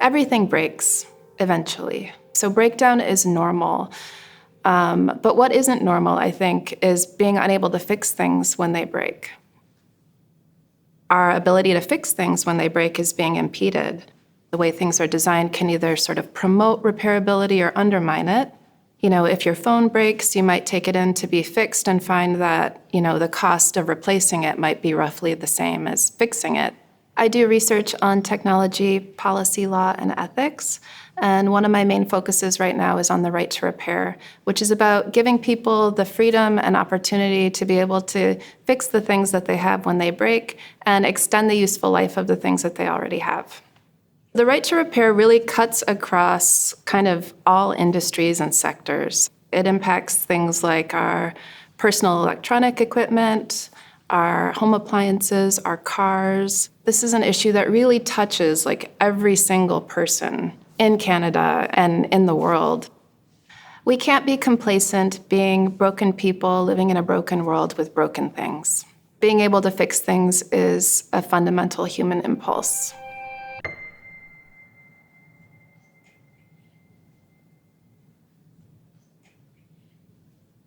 Everything breaks eventually. So breakdown is normal. But what isn't normal, I think, is being unable to fix things when they break. Our ability to fix things when they break is being impeded. The way things are designed can either sort of promote repairability or undermine it. If your phone breaks, you might take it in to be fixed and find that, the cost of replacing it might be roughly the same as fixing it. I do research on technology, policy, law, and ethics. And one of my main focuses right now is on the right to repair, which is about giving people the freedom and opportunity to be able to fix the things that they have when they break and extend the useful life of the things that they already have. The right to repair really cuts across kind of all industries and sectors. It impacts things like our personal electronic equipment, our home appliances, our cars. This is an issue that really touches every single person in Canada and in the world. We can't be complacent being broken people living in a broken world with broken things. Being able to fix things is a fundamental human impulse.